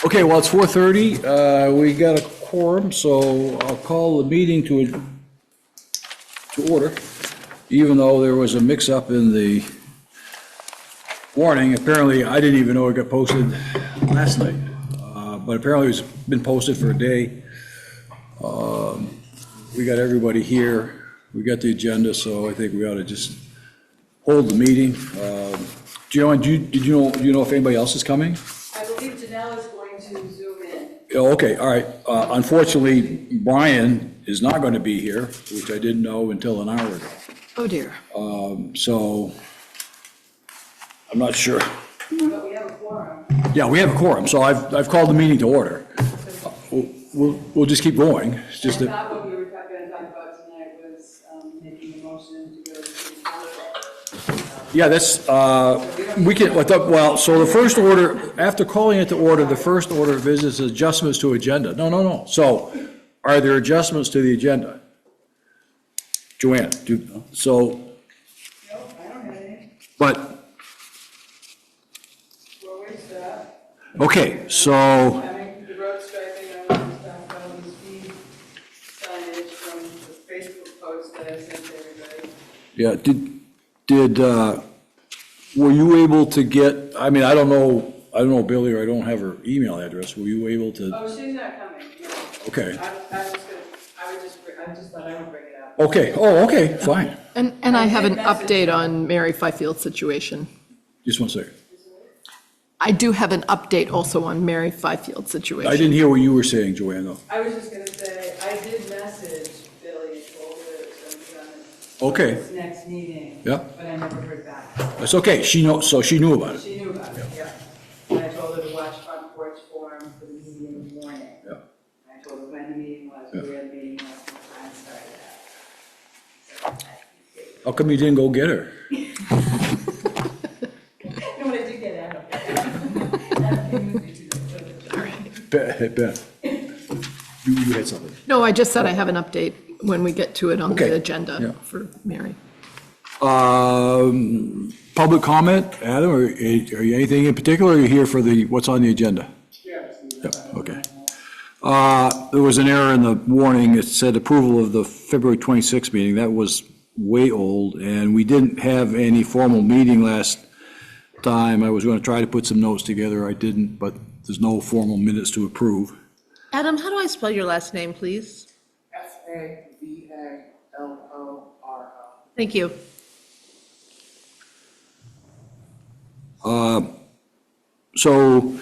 Okay, well, it's 4:30. We got a quorum, so I'll call the meeting to order, even though there was a mix-up in the warning. Apparently, I didn't even know it got posted last night, but apparently it's been posted for a day. We got everybody here. We got the agenda, so I think we ought to just hold the meeting. Joanne, do you know if anybody else is coming? I believe Janelle is going to Zoom in. Oh, okay, all right. Unfortunately, Brian is not going to be here, which I didn't know until an hour ago. Oh, dear. So I'm not sure. But we have a quorum. Yeah, we have a quorum, so I've called the meeting to order. We'll just keep going. It's just I that, thought what we were going to talk about tonight was making a motion to go to city council. yeah, that's, we can, well, so the first order, after calling it to order, the first order of business is adjustments to agenda. No. So are there adjustments to the agenda? Joanne, so, Nope, I don't have any. but, We'll wait that. okay, so, I mean, the road striping, I want to talk about the speed signage from the Facebook post that I sent to everybody. yeah, were you able to get, I mean, I don't know Billy, or I don't have her email address. Were you able to? Oh, she's not coming, no. Okay. I just thought I would bring it up. Okay, oh, okay, fine. And I have an did message update her. on Mary Fifield's situation. Just one second. I do have an update also on Mary Fifield's situation. I didn't hear what you were saying, Joanne, though. I was just gonna say, I did message Billy and told her that it was gonna be on this. Okay. This next meeting. Yeah. But I never heard back. That's okay, so she knew about it. She knew about it, yeah. And I told her to watch Front Porch Forum for the meeting in the morning. Yeah. And I told her when the meeting was, where the meeting was, and what time it started at. How come you didn't go get her? No, I did get Adam. Adam came with me today. Beth, you had something. No, I just said I have an update when we get to it on Okay, the yeah. agenda for Mary. Public comment, Adam, or are you anything in particular, or are you here for what's on the agenda? Yeah. Yeah, okay. There was an error in the warning. It said approval of the February 26th meeting. That was way old, and we didn't have any formal meeting last time. I was going to try to put some notes together. I didn't, but there's no formal minutes to approve. Adam, how do I spell your last name, please? Favaloro. Thank you. So,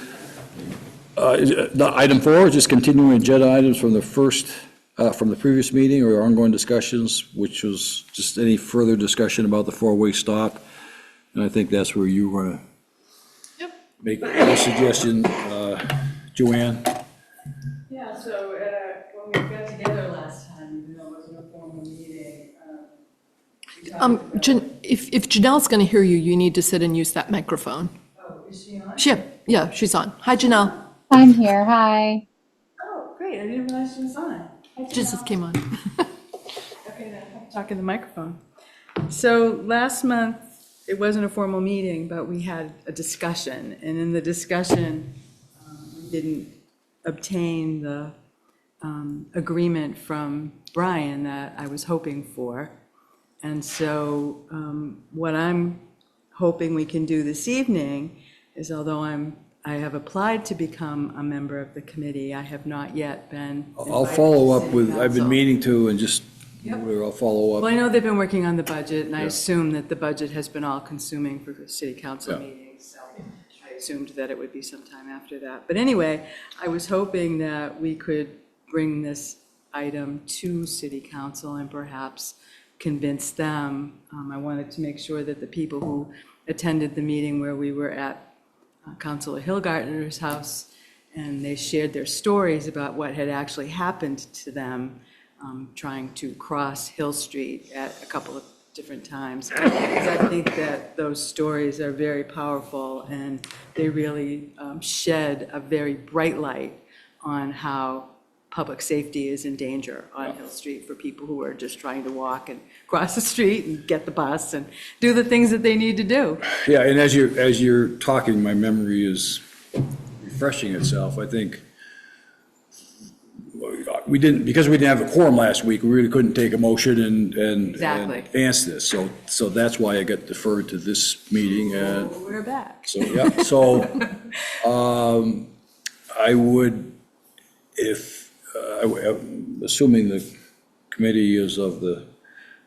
the item 4 is just continuing agenda items from the previous meeting or ongoing discussions, which was just any further discussion about the four-way stop. And I think that's where you were going to make a suggestion, Joanne. Yeah, so when we got together last time, even though it wasn't a formal meeting, we talked about- If Janelle's going to hear you, you need to sit and use that microphone. Oh, is she on? Yeah, she's on. Hi, Janelle. I'm here. Hi. Oh, great, I didn't realize she was on. Hi, Just Janelle. came on. Okay, then I'll talk in the microphone. So last month, it wasn't a formal meeting, but we had a discussion, and in the discussion, we didn't obtain the agreement from Brian that I was hoping for. And so what I'm hoping we can do this evening is, although I have applied to become a member of the committee, I have not yet been. I'll invited follow to up city with, I've been council. meaning to, and just, Yep. I'll follow Well, up. I know they've been working on the budget, and I Yeah. assume that the budget has been all-consuming for the city council Yeah. meetings, so I assumed that it would be sometime after that. But anyway, I was hoping that we could bring this item to city council and perhaps convince them. I wanted to make sure that the people who attended the meeting where we were at Councilor Hillgartner's house, and they shared their stories about what had actually happened to them trying to cross Hill Street at a couple of different times. Because I think that those stories are very powerful, and they really shed a very bright light on how public safety is in danger on Hill Street for people who are just trying to walk and cross the street and get the bus and do the things that they need to do. Yeah, and as you're talking, my memory is refreshing itself. I think we didn't, because we didn't have a quorum last week, we really couldn't take a motion and Exactly. advance this. So that's why I got deferred to this meeting. We're back. So, yeah, so I would, if, assuming the committee is of the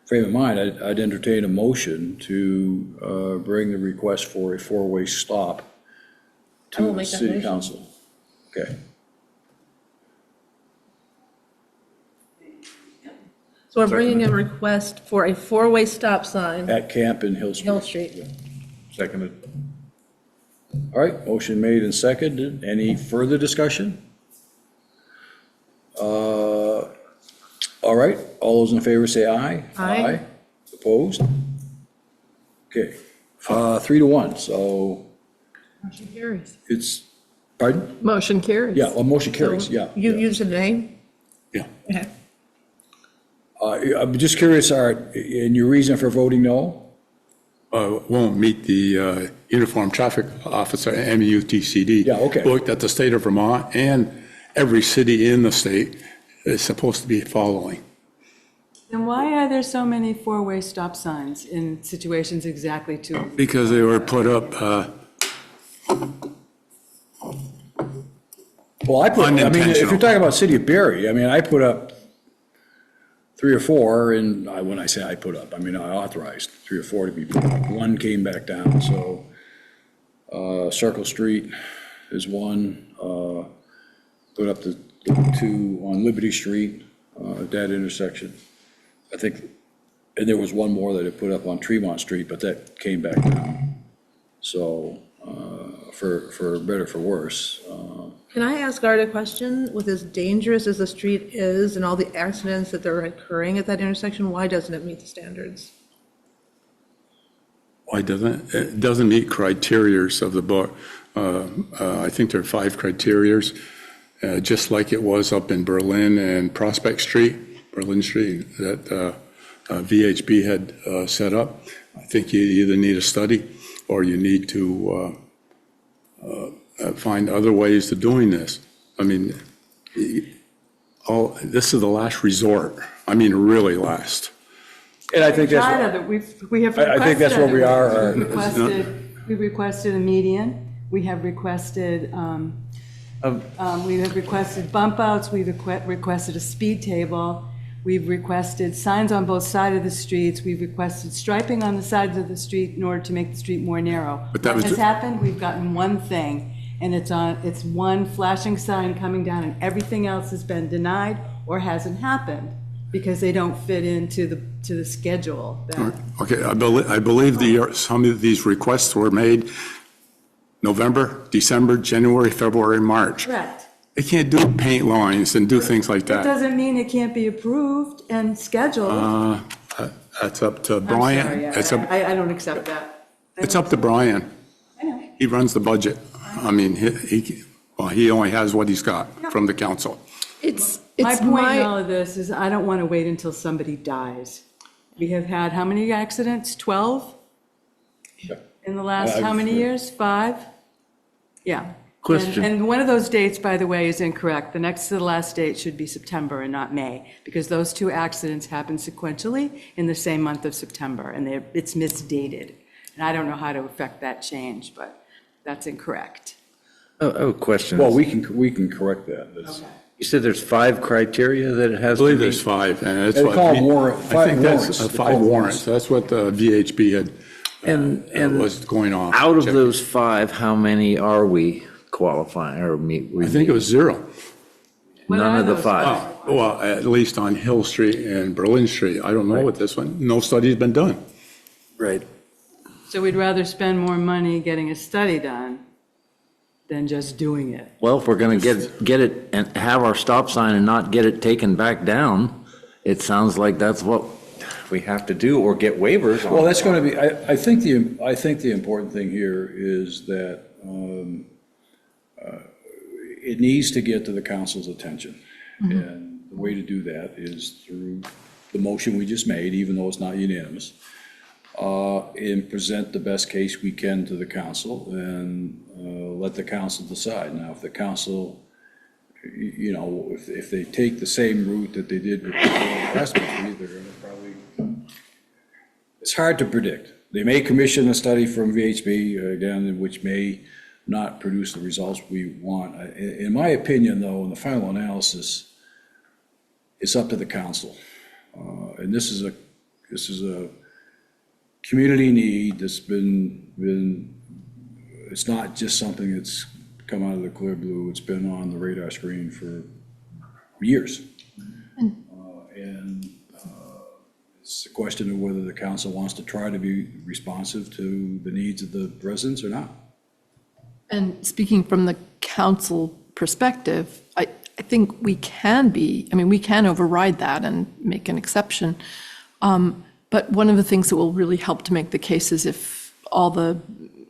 frame of mind, I'd entertain a motion to bring the request for a four-way stop I to will the make that city motion. council. Okay. So we're bringing a request for a four-way stop sign, At Camp in Hill Street. Hill Street. Seconded. All right, motion made and seconded. Any further discussion? All right, all those in favor say aye. Aye. Opposed? Okay, 3-1, so Motion carries. it's, pardon? Motion carries. Yeah, well, motion carries, So yeah. You yeah. use the name? Yeah. Okay. I'm just curious, Art, in your reason for voting no? Won't meet the Uniform Traffic Officer, MUTCD. Yeah, okay. Book that the state of Vermont and every city in the state is supposed to be following. Then why are there so many four-way stop signs in situations exactly to? Because they were put up, Well, I mean, if Unintentional. you're talking about city of Barre, I mean, I put up 3 or 4, and when I say I put up, I mean, I authorized 3 or 4 to be put up. 1 came back down, so Circle Street is 1, put up the 2 on Liberty Street, that intersection. I think, and there was 1 more that it put up on Tremont Street, but that came back down. So, for better, for worse. Can I ask Art a question? With as dangerous as the street is and all the accidents that are occurring at that intersection, why doesn't it meet the standards? why doesn't, it doesn't meet criterias of the book. I think there are 5 criterias, just like it was up in Berlin and Prospect Street, Berlin Street, that VHB had set up. I think you either need a study or you need to find other ways of doing this. I mean, this is the last resort. I mean, really last. And I think Tired that's, of it. We have I think that's where we are. We requested a median. We have requested, bump outs. We've requested a speed table. We've requested signs on both sides of the streets. We've requested striping on the sides of the street in order to make the street more narrow. But that What was has happened? We've gotten one thing, and it's one flashing sign coming down, and everything else has been denied or hasn't happened because they don't fit into the schedule. Okay, I believe some of these requests were made November, December, January, February, March. Correct. They can't do paint lines and do things like That that. doesn't mean it can't be approved and scheduled. That's up to I'm Brian. sorry, It's up, I don't accept that. it's up to Brian. I know. He runs the budget. I mean, he only has what he's got from the council. My point in all of this is I don't want to wait until somebody dies. We have had how many accidents? 12? In the last how many years? 5? Yeah. Question. And one of those dates, by the way, is incorrect. The next to the last date should be September and not May, because those 2 accidents happened sequentially in the same month of September, and it's misdated. And I don't know how to affect that change, but that's incorrect. Oh, question. well, we can correct that. That's- You said there's 5 criteria that it I has to believe meet? there's 5, and it's They what. call them warrant- I think that's warrants. They're 5 called warrants. warrants. That's what the VHB had, And was going off. out of Check. those 5, how many are we qualifying or meet? I think it was 0. What None are of the those? 5. Well, at least on Hill Street and Berlin Street. I don't know what this one, no study's been done. Right. So we'd rather spend more money getting a study done than just doing it. Well, if we're going to get it and have our stop sign and not get it taken back down, it sounds like that's what we have to do or get waivers on. Well, that's going to be, I think the important thing here is that it needs to get to the council's attention. And the way to do that is through the motion we just made, even though it's not unanimous, and present the best case we can to the council and let the council decide. Now, if the council, if they take the same route that they did with the investment fee, they're gonna probably, it's hard to predict. They may commission a study from VHB, again, which may not produce the results we want. In my opinion, though, in the final analysis, it's up to the council. And this is a community need that's been, it's not just something that's come out of the clear blue. It's been on the radar screen for years. It's a question of whether the council wants to try to be responsive to the needs of the residents or not. And speaking from the council perspective, I think we can we can override that and make an exception. But one of the things that will really help to make the case is if all the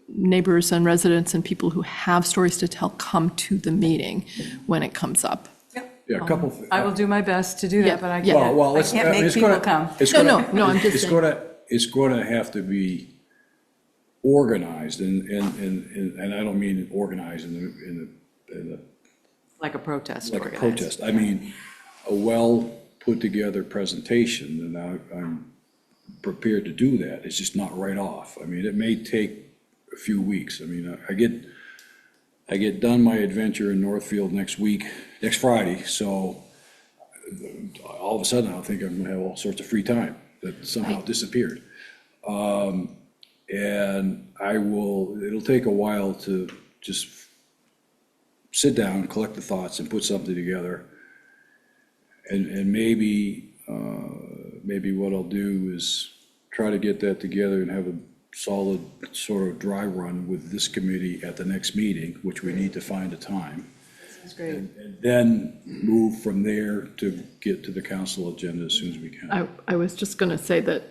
neighbors and residents and people who have stories to tell come to the meeting when it comes up. Yeah, a couple. I will do my best to do Yeah, that, but I yeah. can't, Well, I it's, can't make it's people gonna, come. it's No, gonna, no, I'm just it's saying. it's gonna have to be organized, and I don't mean organized in the Like a protest like a organized. protest. I mean, a well put together presentation, and I'm prepared to do that. It's just not right off. I mean, it may take a few weeks. I mean, I get done my adventure in Northfield next Friday, so all of a sudden I'll think I'm gonna have all sorts of free time that somehow disappeared. And it'll take a while to just sit down, collect the thoughts and put something together. And maybe what I'll do is try to get that together and have a solid sort of dry run with this committee at the next meeting, which we need to find a time. That's great. And then move from there to get to the council agenda as soon as we can. I was just going to say that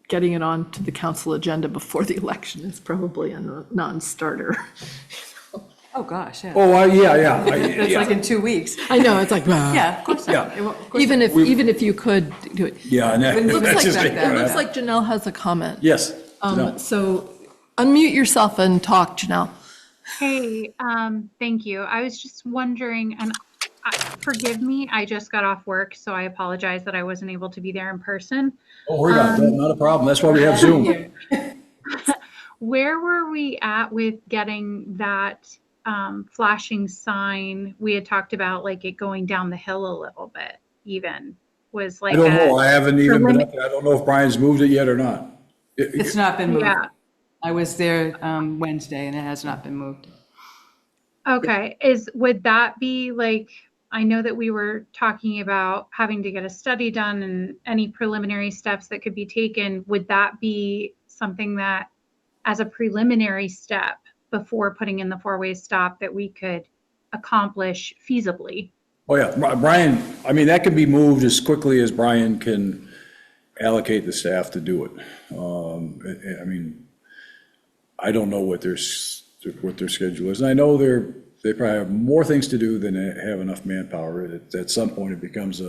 getting it on to the council agenda before the election is probably a non-starter. Oh, gosh, yeah. Oh, yeah. It's like in 2 weeks. I know, it's like, Yeah, of course not. Yeah. It won't- of course even not. if you could do it. Yeah, and It looks that's like just. that, It though. looks like Janelle has a comment. Yes. No. So unmute yourself and talk, Janelle. Hey, thank you. I was just wondering, and forgive me, I just got off work, so I apologize that I wasn't able to be there in person. Oh, worry about that, not a problem. That's why we have Zoom. Where were we at with getting that flashing sign? We had talked about like it going down the hill a little bit, even was like I don't know. I haven't even been prelim- up there. I don't know if Brian's moved it yet or not. It's not been moved. Yeah. I was there Wednesday and it has not been moved. Okay. Would that be like, I know that we were talking about having to get a study done and any preliminary steps that could be taken. Would that be something that, as a preliminary step before putting in the four-way stop, that we could accomplish feasibly? Oh, yeah, Brian, I mean, that can be moved as quickly as Brian can allocate the staff to do it. I mean, I don't know what their schedule is, and I know they probably have more things to do than they have enough manpower. At some point, it becomes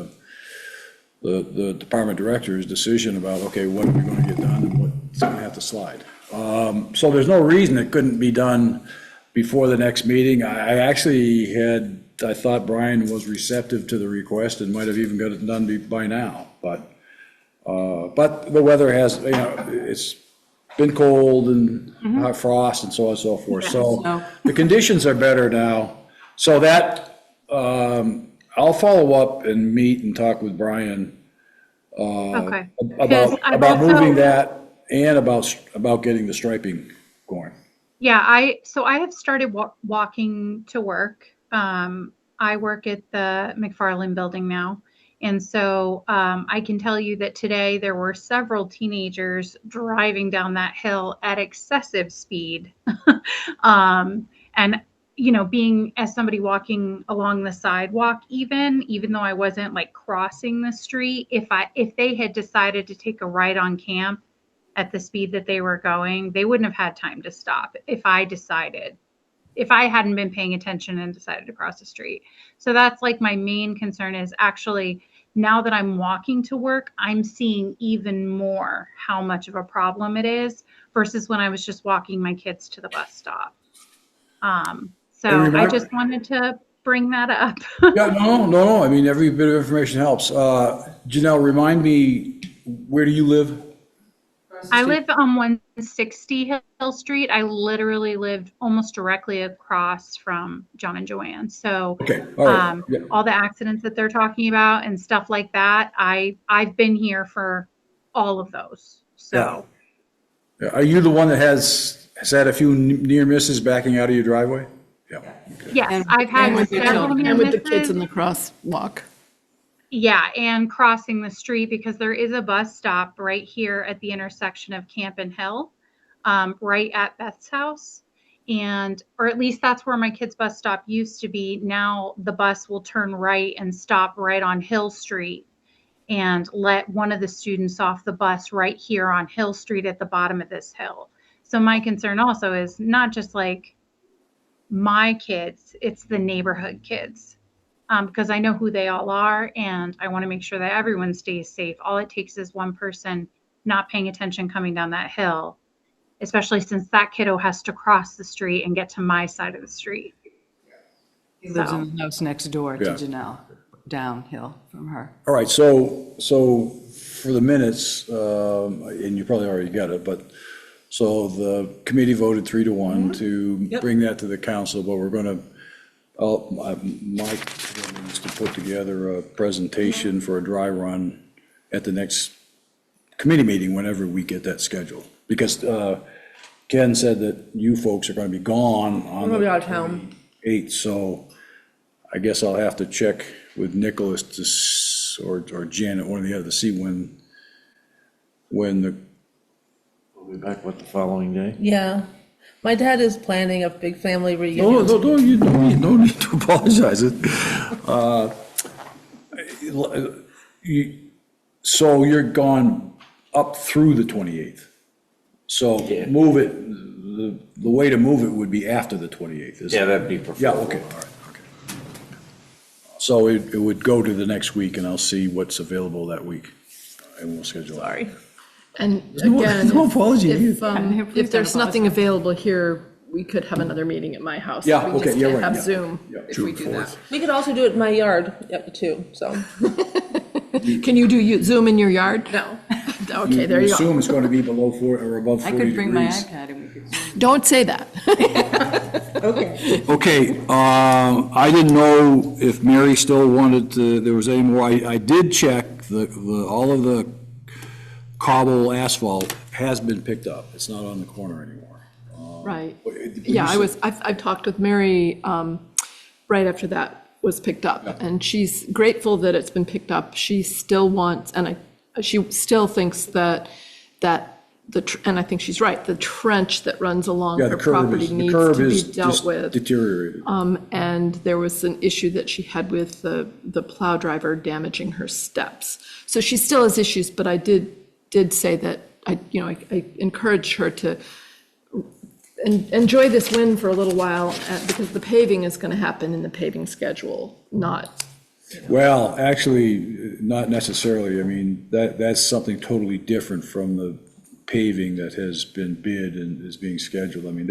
the department director's decision about, okay, what are we gonna get done and what's gonna have to slide. So there's no reason it couldn't be done before the next meeting. I thought Brian was receptive to the request and might have even got it done by now, but the weather has, it's been cold and hot frost and so on and so forth. So No. the conditions are better now. So that, I'll follow up and meet and talk with Brian Okay. Because about I've also- moving that and about getting the striping going. Yeah, I have started walking to work. I work at the McFarland building now. And so I can tell you that today there were several teenagers driving down that hill at excessive speed. And, being as somebody walking along the sidewalk, even though I wasn't like crossing the street, if they had decided to take a right on Camp at the speed that they were going, they wouldn't have had time to stop if I hadn't been paying attention and decided to cross the street. So that's like my main concern is actually now that I'm walking to work, I'm seeing even more how much of a problem it is versus when I was just walking my kids to the bus stop. So And I remind- just wanted to bring that up. Yeah, no, I mean, every bit of information helps. Janelle, remind me, where do you live? I live on 160 Hill Street. I literally lived almost directly across from John and Joanne. So Okay, all right. Yeah. all the accidents that they're talking about and stuff like that, I've been here for all of those. So Yeah. Are you the one that has had a few near misses backing out of your driveway? Yeah. yes, I've had And with the several children, near and with the kids in misses. the crosswalk. Yeah, and crossing the street because there is a bus stop right here at the intersection of Camp and Hill, right at Beth's house. And, or at least that's where my kids' bus stop used to be. Now the bus will turn right and stop right on Hill Street and let one of the students off the bus right here on Hill Street at the bottom of this hill. So my concern also is not just like my kids, it's the neighborhood kids. Because I know who they all are and I want to make sure that everyone stays safe. All it takes is one person not paying attention coming down that hill, especially since that kiddo has to cross the street and get to my side of the street. He lives in the house next door to Yeah. Janelle, downhill from her. All right, so for the minutes, and you probably already got it, but, so the committee voted 3-1 to bring that to the council, but we're gonna, my commitment is to put together a presentation for a dry run at the next committee meeting, whenever we get that scheduled. Because Ken said that you folks are gonna be gone on gonna be the out of town. 28th, so I guess I'll have to check with Nicholas or Janet, one or the other, to see when the, We'll be back with the following day. Yeah. My dad is planning a big family no, reunion. no need to apologize. So you're gone up through the 28th. So Yeah. move it, the way to move it would be after the 28th, isn't it? Yeah, that'd be preferred. Yeah, okay, all right, okay. So it would go to the next week, and I'll see what's available that week, and we'll schedule it. Sorry. And No- again, no apology if, needed. if there's nothing available here, we could have another meeting at my house. Yeah, We okay, just you're can't right, have yeah. Zoom Yeah. if we do that. We could also do it in my yard, too, so, Can you do Zoom in your yard? no. Okay, there you go. Assume it's going to be below 4 or above 40 I could bring my degrees. iPad and we could Zoom. Don't say that. Okay. Okay, I didn't know if Mary still wanted to, there was any more. I did check, all of the cobble asphalt has been picked up. It's not on the corner anymore. Right. But it- Yeah, I've talked with Mary right after that was picked up, and she's grateful that it's been picked up. She still wants, and she still thinks that and I think she's right, the trench that runs along Yeah, her the curb property is, the needs curb to be is dealt just with. deteriorated. And there was an issue that she had with the plow driver damaging her steps. So she still has issues, but I did say that I encouraged her to enjoy this win for a little while, because the paving is going to happen in the paving schedule, not, Well, actually, not necessarily. I mean, that's something totally different from the paving that has been bid and is being scheduled. I mean,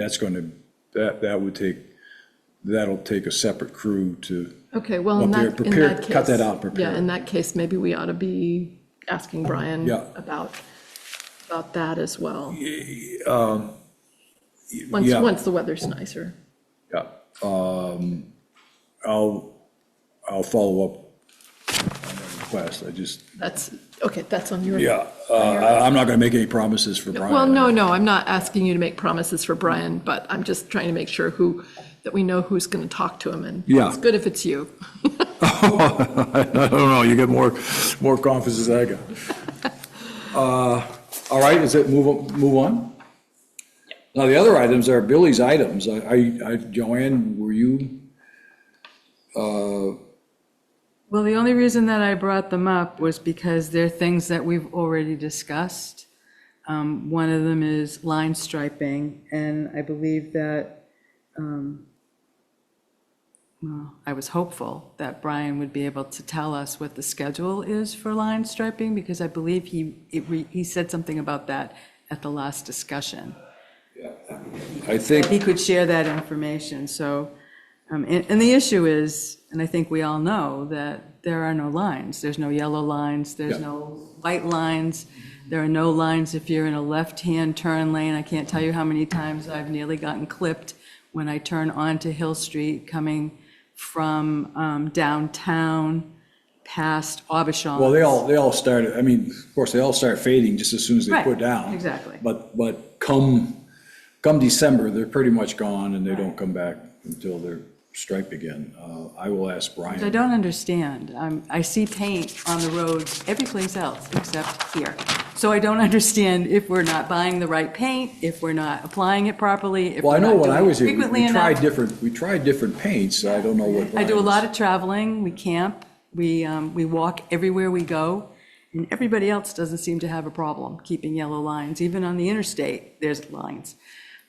that'll take a separate crew to, okay, well, in Well, that prepare- case. cut that out, prepare Yeah, it. in that case, maybe we ought to be asking Brian Yeah. about that as well. yeah. Once the weather's nicer. Yeah, I'll follow up on that request. That's on your. Yeah, I'm not gonna make any promises for Brian. Well, no, I'm not asking you to make promises for Brian, but I'm just trying to make sure that we know who's going to talk to him, and Yeah. it's good if it's you. I don't know, you get more confidence than I got. All right, is it move on? Now, the other items are Billy's items. Joanne, were you? Well, the only reason that I brought them up was because they're things that we've already discussed. One of them is line striping, and I believe that, well, I was hopeful that Brian would be able to tell us what the schedule is for line striping, because I believe he said something about that at the last discussion. I think, he could share that information, so, and the issue is, and I think we all know, that there are no lines. There's no yellow lines, there's Yeah. no white lines, there are no lines if you're in a left-hand turn lane. I can't tell you how many times I've nearly gotten clipped when I turn onto Hill Street coming from downtown past Aubuchon. well, they all started, I mean, of course, they all start fading just as soon as they Right, put down. exactly. But come December, they're pretty much gone, and they don't come back until they're striped again. I will ask I Brian. don't understand. I see paint on the roads every place else except here. So I don't understand if we're not buying the right paint, if we're not applying it properly, if Well, I we're know not when I doing it was here, frequently we tried enough. different paints, I don't know what. I do a Brian's- lot of traveling, we camp, we walk everywhere we go, and everybody else doesn't seem to have a problem keeping yellow lines. Even on the interstate, there's lines.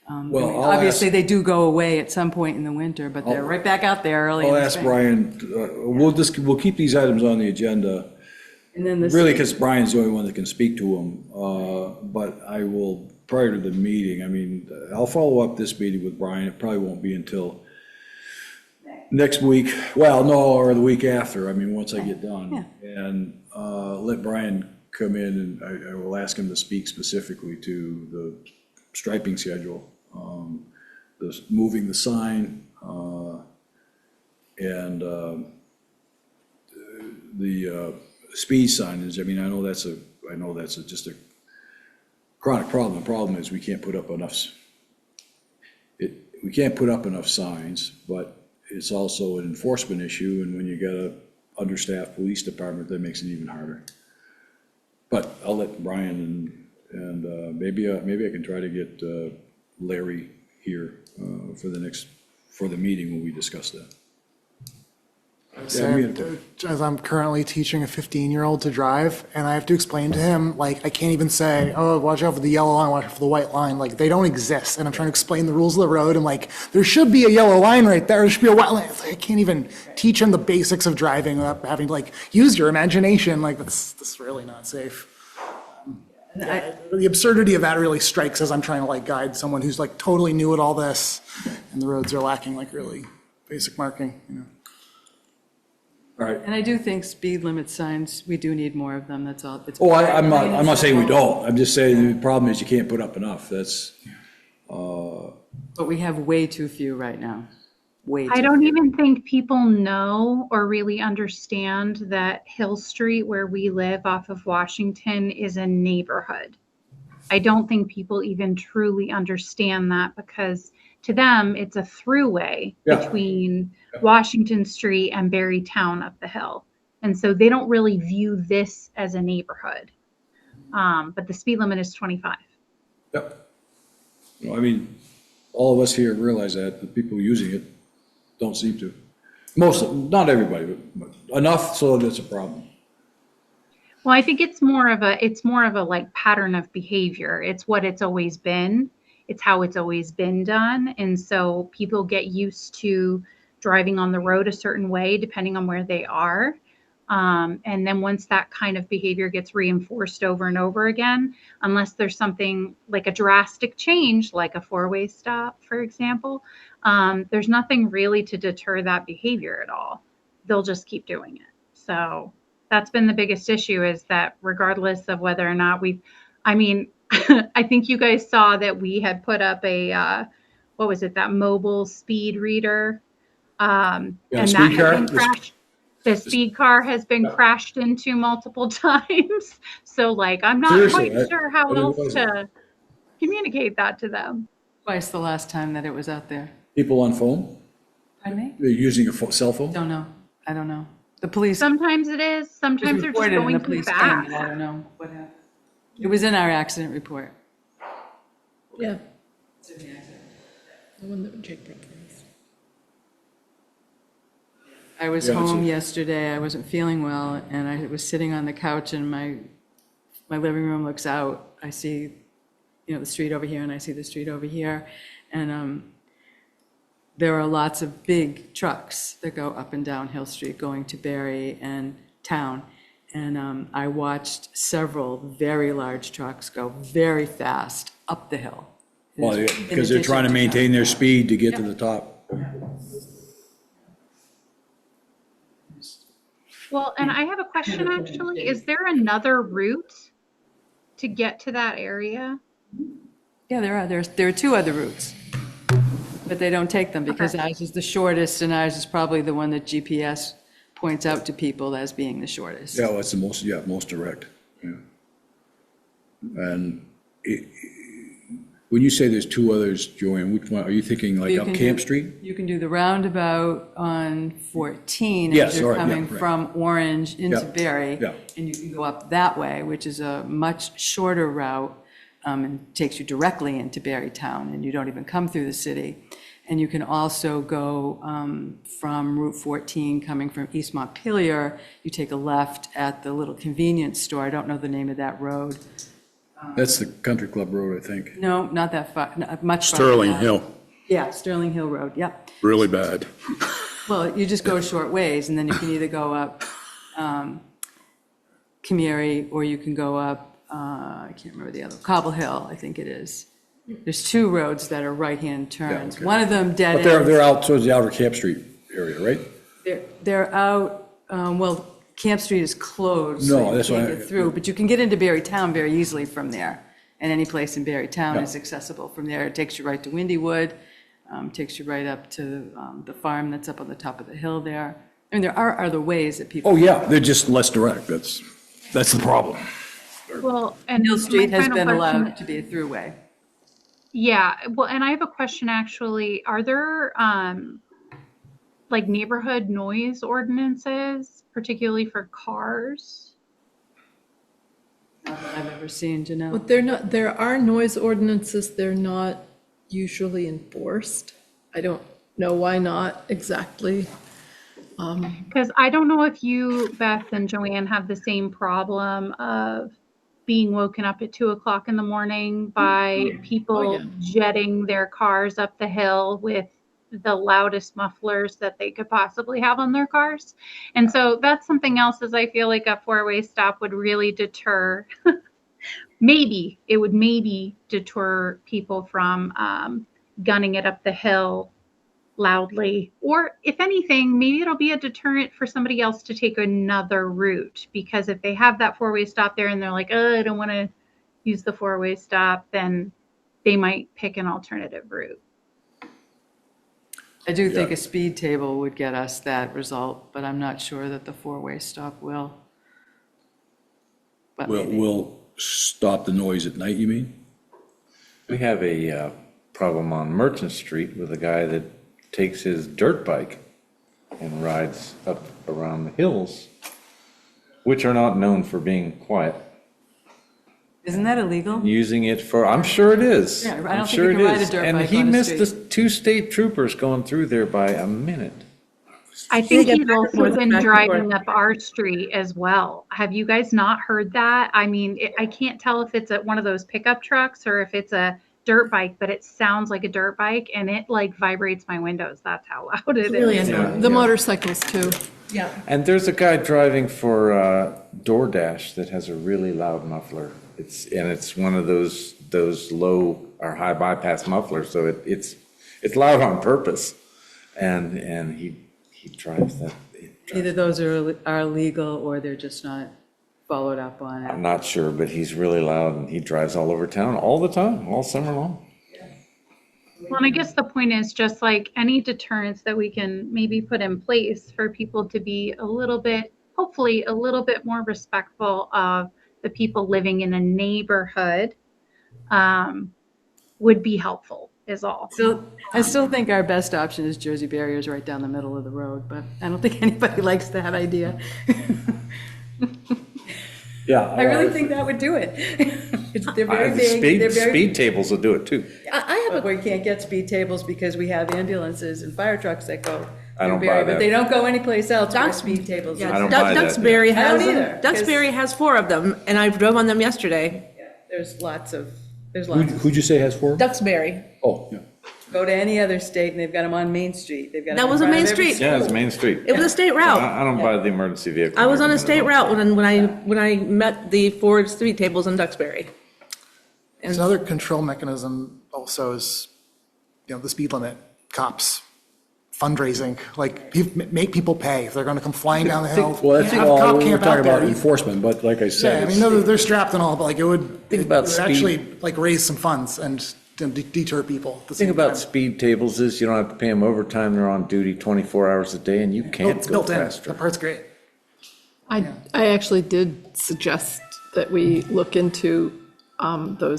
Well, I'll Obviously, ask- they do go away at some point in the winter, but they're right back out there early in I'll the ask spring. Brian, we'll keep these items on the agenda, And then really, because Brian's the only one that can speak to them. But I will, prior to the meeting, I mean, I'll follow up this meeting with Brian. It probably won't be until next week. Well, no, or the week after, I mean, once I get done. And let Brian come in, and I will ask him to speak specifically to the striping schedule, moving the sign, and the speed signage. I mean, I know that's just a chronic problem. The problem is we can't put up enough, we can't put up enough signs, but it's also an enforcement issue, and when you got a understaffed police department, that makes it even harder. But I'll let Brian and maybe I can try to get Larry here for the meeting when we discuss that. Yeah, As I'm currently teaching a 15-year-old to drive, and I have to explain to him, like, I can't even say, oh, watch out for the yellow line, watch out for the white line. Like, they don't exist. And I'm trying to explain the rules of the road. And like, there should be a yellow line right there. There should be a white line. It's like, I can't even teach him the basics of driving without having to like use your imagination. Like, that's really not safe. The absurdity of that really strikes as I'm trying to like guide someone who's like totally new at all this, and the roads are lacking like really basic marking, you know. All right. And I do think speed limit signs, we do need more of them, that's all. It's- Oh, I'm not saying we don't. I'm just saying the problem is you can't put up enough. That's, But we have way too few right now. Way too I don't few. even think people know or really understand that Hill Street, where we live off of Washington, is a neighborhood. I don't think people even truly understand that because to them, it's a throughway Yeah. between Washington Street and Barre Town up the hill. And so they don't really view this as a neighborhood. But the speed limit is 25. yep. You know, I mean, all of us here realize that, the people using it don't seem to. Not everybody, but enough so that it's a problem. Well, I think it's more of a like pattern of behavior. It's what it's always been. It's how it's always been done. And so people get used to driving on the road a certain way, depending on where they are. And then once that kind of behavior gets reinforced over and over again, unless there's something like a drastic change, like a four-way stop, for example, there's nothing really to deter that behavior at all. They'll just keep doing it. So that's been the biggest issue, is that regardless of whether or not I think you guys saw that we had put up a, what was it, that mobile speed reader. And that speed has car? been crashed. The speed car has been crashed into multiple times. So like, I'm not Seriously, quite sure how I else didn't realize to communicate that to them. Twice the last time that it was out there. People on phone, Pardon me? they're using a cell phone? Don't know. I don't know. The police. Sometimes it is, It was sometimes they're just reported and going the too police came, fast. but I don't know what happened. It was in our accident report. Yeah. The one that Jake brought for us. I was Yeah, it's home a- yesterday, I wasn't feeling well, and I was sitting on the couch, and my living room looks out. I see, the street over here, and I see the street over here, and there are lots of big trucks that go up and down Hill Street going to Barre and town. And I watched several very large trucks go very fast up the hill Well, in because they're trying to addition maintain their speed to get to the top. Well, and I have a question actually. Is there another route to get to that area? Yeah, there are two other routes, but they don't take them because ours is the shortest, and ours is probably the one that GPS points out to people as being the shortest. Yeah, well, it's the most direct, yeah. And when you say there's two others, Joanne, which one, are you thinking like You up can Camp do- Street? You can do the roundabout on 14 Yes, as you're right, yeah, coming right. from Orange into Yeah, Barre. yeah. And you can go up that way, which is a much shorter route, and takes you directly into Barre town, and you don't even come through the city. And you can also go from Route 14, coming from East Montpelier, you take a left at the little convenience store. I don't know the name of that road. That's the Country Club Road, I think. No, not that far, much farther. Sterling back. Hill, Yeah, Sterling Hill Road, yep. really bad. Well, you just go a short ways, and then you can either go up Camiri, or you can go up, I can't remember the other, Cobble Hill, I think it is. There's two roads that are right-hand turns. okay. One of them dead But they're ends. out towards the outer Camp Street area, right? They're out, well, Camp Street is closed, No, so you that's can't why get through, but you can get into Barre Town very easily from there. And any place in Barre Town Yeah. is accessible from there. It takes you right to Windywood, takes you right up to the farm that's up on the top of the hill there. I mean, there are other ways that people. Oh, yeah, they're just less direct, that's the problem. Well, and Mill Street my has final been question- allowed to be a throughway. Yeah, well, and I have a question actually. Are there like neighborhood noise ordinances, particularly for cars? Not that I've ever seen, Janelle. But they're not, there are noise ordinances, they're not usually enforced. I don't know why not exactly. Because I don't know if you, Beth and Joanne, have the same problem of being woken up at 2 o'clock in the morning by people jetting their cars up the hill with the loudest mufflers that they could possibly have on their cars. And so that's something else, as I feel like a four-way stop would really deter, maybe deter people from gunning it up the hill loudly. Or if anything, maybe it'll be a deterrent for somebody else to take another route, because if they have that four-way stop there and they're like, oh, I don't want to use the four-way stop, then they might pick an alternative route. I do think a speed table would get us that result, but I'm not sure that the four-way stop will. But maybe. Will stop the noise at night, you mean? We have a problem on Merchant Street with a guy that takes his dirt bike and rides up around the hills, which are not known for being quiet. Isn't that illegal? Using it for, I'm sure it is. Yeah, I don't I'm think sure you it can ride a is. dirt And bike he on the missed the street. 2 state troopers going through there by a minute. I think get he's both also north been and back and driving forth. up our street as well. Have you guys not heard that? I mean, I can't tell if it's one of those pickup trucks or if it's a dirt bike, but it sounds like a dirt bike and it like vibrates my windows. That's how loud it really is. annoying. The motorcycles too. Yeah. And there's a guy driving for DoorDash that has a really loud muffler. It's one of those low or high bypass mufflers, so it's loud on purpose. And he drives that. Either those are illegal or they're just not followed up on I'm it. not sure, but he's really loud and he drives all over town all the time, all summer long. Well, and I guess the point is just like any deterrence that we can maybe put in place for people to be a little bit, hopefully a little bit more respectful of the people living in a neighborhood would be helpful is all. I still think our best option is Jersey barriers right down the middle of the road, but I don't think anybody likes that idea. Yeah. I really think that would do it. They're very big, they're very. Speed tables will do it too. But we can't get speed tables because we have ambulances and fire trucks that go. I don't through Barre, buy that. But they don't go anyplace else where Ducks- speed tables. Yeah, I don't buy that. Duxbury I don't has either, 'cause- Duxbury has 4 of them, and I drove on them yesterday. Yeah, There's lots of. Who'd you say has 4? Duxbury. Oh, yeah. Go to any other state and they've got them on Main Street. They've got 'em That in was a front Main of every Street. Yeah, it's Main Street. It was a state route. I don't buy the emergency vehicle. I was on a argument at state all. route when I met the 4 speed tables in Duxbury. It's another control mechanism also is, the speed limit, cops, fundraising, like, make people pay. If they're gonna come flying down the hill. Well, that's, have a cop well, we're camp out talking about there. enforcement, but like I Yeah, said, I mean, it's- no, they're strapped and all, but like, it would about speed. actually like raise some funds and deter people. at the The thing same about time. speed tables is you don't have to pay them overtime. They're on duty 24 hours a day and you Oh, can't it's go built in. faster. That part's great. I actually did suggest that we look into the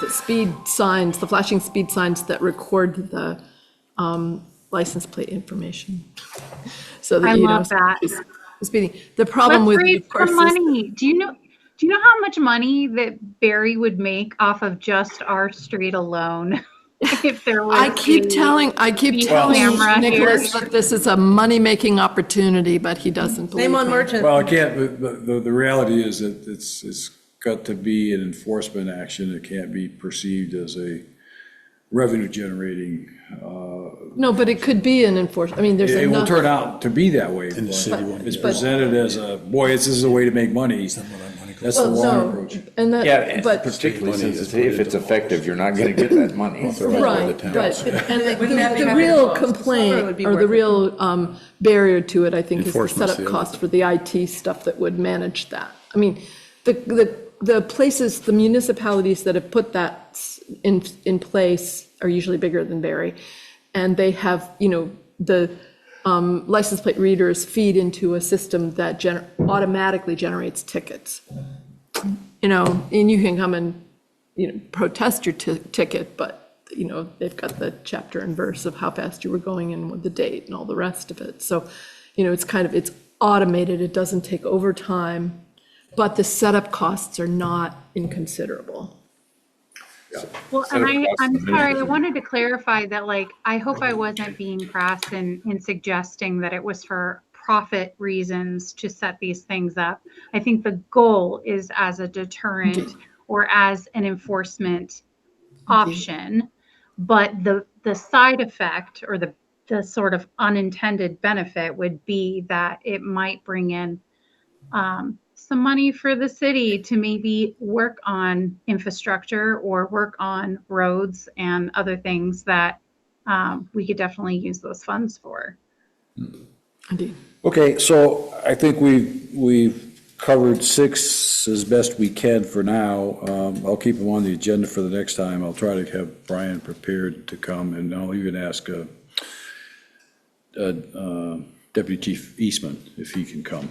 speed signs, the flashing speed signs that record the license plate information. So that I you love know that. who's speeding. The problem Let's with it, raise of course, some is money. Do you know how much money that Barry would make off of just our street alone? If there was I keep a telling speed camera Nicholas here. that this is a money-making opportunity, but he doesn't believe Name on me. merchant. well, I can't, the reality is that it's got to be an enforcement action. It can't be perceived as a revenue generating. No, but it could be an enforcement, I mean, there's It will enough. turn out to be that way, but it's presented as a, boy, this is a way to make money. That's the Well, wrong no, approach. and Yeah, that, and but, particularly since if it's effective, you're not going to get that money. right, but, and Wouldn't that be the happy real to post? Solar would complaint, be or the worth it. real barrier to it, I think, is the Enforcement's setup the other cost for the IT stuff that would manage that. I mean, the places, the municipalities that have put that in place are usually bigger than Barre. And they have, the license plate readers feed into a system that automatically generates tickets. And you can come and, protest your ticket, but, they've got the chapter and verse of how fast you were going and with the date and all the rest of it. So, it's automated, it doesn't take overtime, but the setup costs are not inconsiderable. Well, and I'm sorry, I wanted to clarify that, like, I hope I wasn't being crass in suggesting that it was for profit reasons to set these things up. I think the goal is as a deterrent or as an enforcement option, but the side effect or the sort of unintended benefit would be that it might bring in some money for the city to maybe work on infrastructure or work on roads and other things that we could definitely use those funds for. Indeed. Okay, so I think we've covered 6 as best we can for now. I'll keep them on the agenda for the next time. I'll try to have Brian prepared to come, and I'll even ask Deputy Chief Eastman if he can come.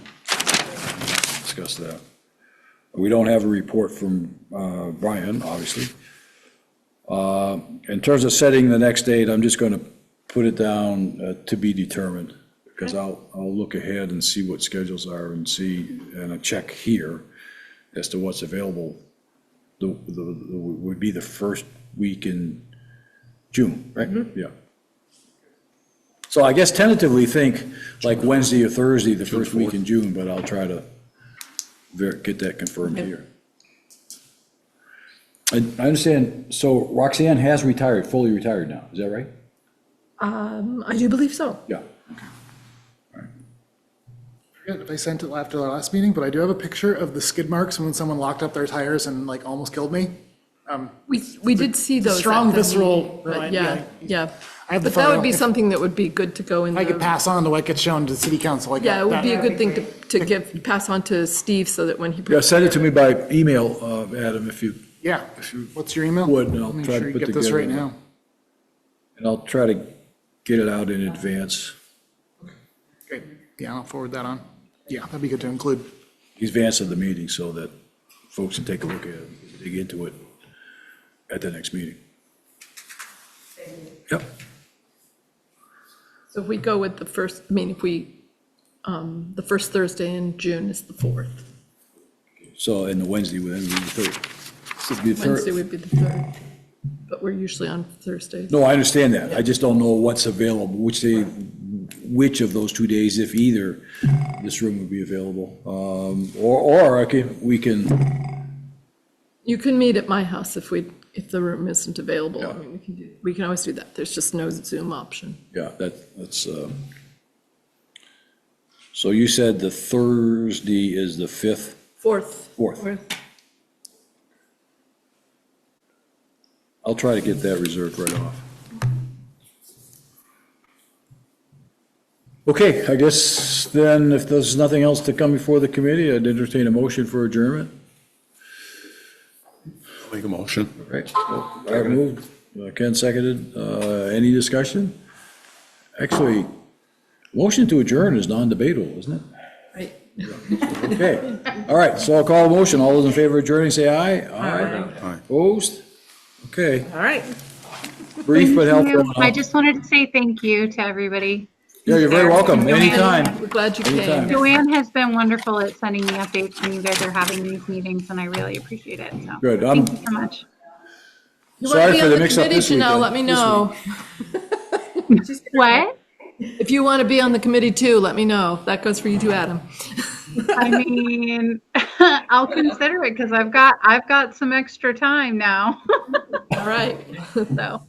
Discuss that. We don't have a report from Brian, obviously. In terms of setting the next date, I'm just going to put it down to be determined, because I'll look ahead and see what schedules are and a check here as to what's available. Would be the first week in June, right? Yeah. So I guess tentatively think like Wednesday or Thursday, the first week in June, but I'll try to get that confirmed here. I understand, so Roxanne has retired, fully retired now, is that right? I do believe so. Yeah. I forget if I sent it after the last meeting, but I do have a picture of the skid marks when someone locked up their tires and like almost killed me. We did see those. Strong at the visceral meeting, but remind- Yeah, yeah. I have the But that would photo. be If something that would be good to go in I could the, pass on to what gets shown to the city council. Like yeah, it would be a that- good thing to pass on to Steve so that when he. Yeah, send it to me by email, Adam, if you Yeah. What's your email? would, and I'll Make try sure to you put get this together. right now. And I'll try to get it out in advance, Great. Yeah, I'll forward that on. Yeah, that'd be good to include. advance of the meeting, so that folks can take a look at it, dig into it at the next meeting. Yep. So if we go with the first, I mean, if we, the first Thursday in June is the 4th. So, and the Wednesday would then be the third. So it'd be the third. Wednesday would be the 3rd, but we're usually on Thursdays. No, I understand that. I just don't know what's available, which of those 2 days, if either, this room would be available. Or we can, You can meet at my house if if the room isn't available. I Yeah. mean, we can always do that. There's just no Zoom option. yeah, that's, so you said the Thursday is the 5th, 4th. 4th. I'll try to get that reserved right off. Okay, I guess then if there's nothing else to come before the committee, I'd entertain a motion for adjournment. Make a motion. Right, I moved, Ken seconded. Any discussion? Actually, motion to adjourn is non-debatable, isn't it? Right. Okay, all right, so I'll call a motion. All those in favor of adjourning, say aye. Aye. Opposed? Okay, All right. brief but Thank you. helpful. I just wanted to say thank you to everybody. Yeah, you're very welcome, anytime. We're glad you Anytime. came. Joanne has been wonderful at sending me updates when you guys are having these meetings, and I really appreciate it. So Good, thank you so much. You want to Sorry be for on the the mix-up committee, this week, Janelle, let me this know. What? If you want to be on the committee too, let me know. That goes for you too, Adam. I mean, I'll consider it because I've got some extra time now. All right. So.